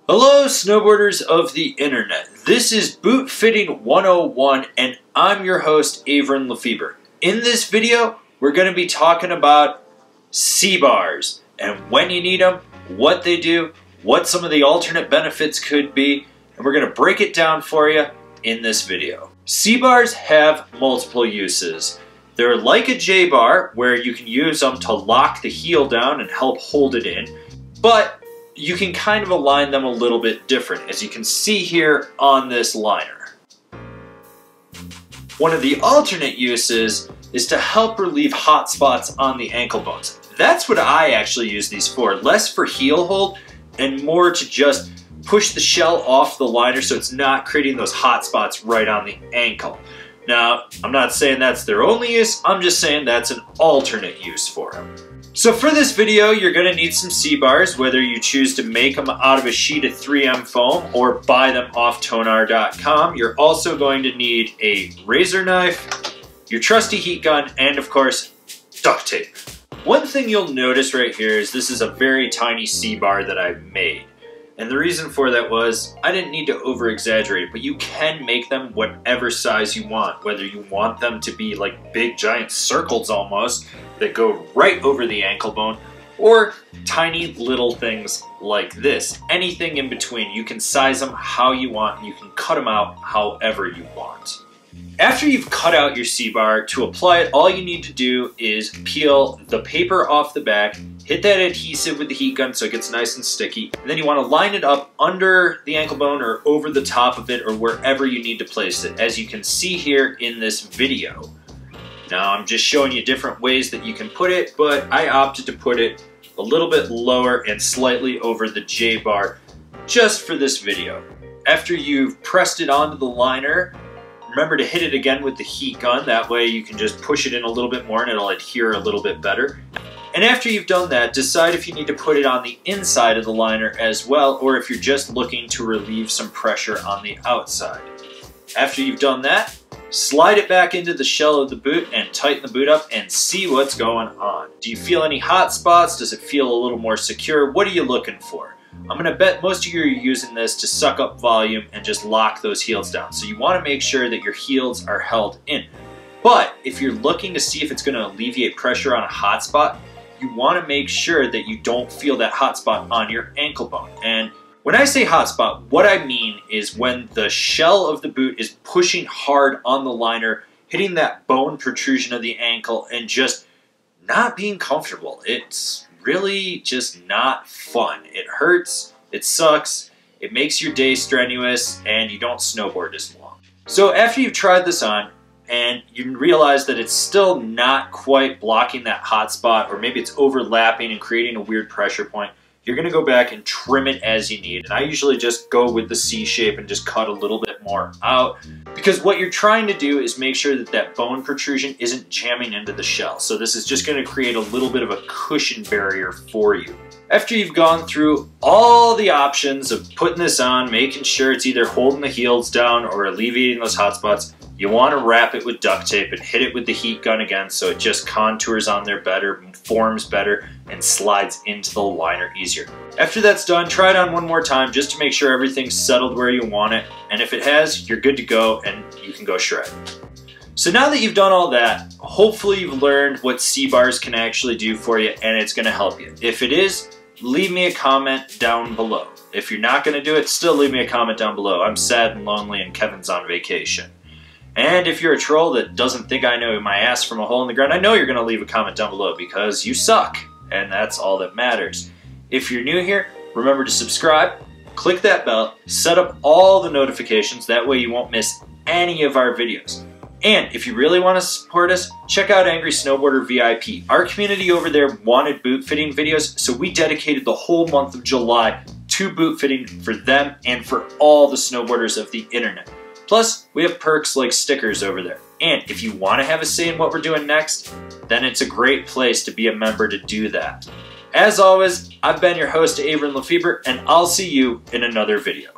Hello snowboarders of the internet. This is Boot Fitting 101 and I'm your host Avran LeFeber. In this video we're going to be talking about C-bars and when you need them, what they do, what some of the alternate benefits could be, and we're going to break it down for you in this video. C-bars have multiple uses. They're like a J-bar where you can use them to lock the heel down and help hold it in, but you can kind of align them a little bit different, as you can see here on this liner. One of the alternate uses is to help relieve hot spots on the ankle bones. That's what I actually use these for, less for heel hold and more to just push the shell off the liner so it's not creating those hot spots right on the ankle. Now, I'm not saying that's their only use, I'm just saying that's an alternate use for them. So for this video, you're going to need some C-bars, whether you choose to make them out of a sheet of 3M foam or buy them off Snowboarder.vip. You're also going to need a razor knife, your trusty heat gun, and of course, duct tape. One thing you'll notice right here is this is a very tiny C-bar that I've made. And the reason for that was I didn't need to over-exaggerate it, but you can make them whatever size you want, whether you want them to be like big giant circles almost that go right over the ankle bone, or tiny little things like this. Anything in between, you can size them how you want and you can cut them out however you want. After you've cut out your C-bar, to apply it, all you need to do is peel the paper off the back, hit that adhesive with the heat gun so it gets nice and sticky, and then you want to line it up under the ankle bone or over the top of it or wherever you need to place it, as you can see here in this video. Now I'm just showing you different ways that you can put it, but I opted to put it a little bit lower and slightly over the J-bar just for this video. After you've pressed it onto the liner, remember to hit it again with the heat gun, that way you can just push it in a little bit more and it'll adhere a little bit better. And after you've done that, decide if you need to put it on the inside of the liner as well, or if you're just looking to relieve some pressure on the outside. After you've done that, slide it back into the shell of the boot and tighten the boot up and see what's going on. Do you feel any hot spots? Does it feel a little more secure? What are you looking for? I'm going to bet most of you are using this to suck up volume and just lock those heels down. So you want to make sure that your heels are held in. But if you're looking to see if it's going to alleviate pressure on a hot spot, you want to make sure that you don't feel that hot spot on your ankle bone. And when I say hot spot, what I mean is when the shell of the boot is pushing hard on the liner, hitting that bone protrusion of the ankle and just not being comfortable. It's really just not fun. It hurts, it sucks, it makes your day strenuous, and you don't snowboard as long. So after you've tried this on, and you realize that it's still not quite blocking that hot spot, or maybe it's overlapping and creating a weird pressure point, you're going to go back and trim it as you need. And I usually just go with the C shape and just cut a little bit more out, because what you're trying to do is make sure that that bone protrusion isn't jamming into the shell. So this is just going to create a little bit of a cushion barrier for you. After you've gone through all the options of putting this on, making sure it's either holding the heels down or alleviating those hot spots, you want to wrap it with duct tape and hit it with the heat gun again so it just contours on there better, forms better, and slides into the liner easier. After that's done, try it on one more time just to make sure everything's settled where you want it, and if it has, you're good to go and you can go shred. So now that you've done all that, hopefully you've learned what C-bars can actually do for you and it's going to help you. If it is, leave me a comment down below. If you're not going to do it, still leave me a comment down below. I'm sad and lonely and Kevin's on vacation. And if you're a troll that doesn't think I know my ass from a hole in the ground, I know you're going to leave a comment down below because you suck, and that's all that matters. If you're new here, remember to subscribe, click that bell, set up all the notifications, that way you won't miss any of our videos. And if you really want to support us, check out Angrysnowboarder.vip. Our community over there wanted boot fitting videos, so we dedicated the whole month of July to boot fitting for them and for all the snowboarders of the internet. Plus, we have perks like stickers over there. And if you want to have a say in what we're doing next, then it's a great place to be a member to do that. As always, I've been your host, Avran LeFeber, and I'll see you in another video.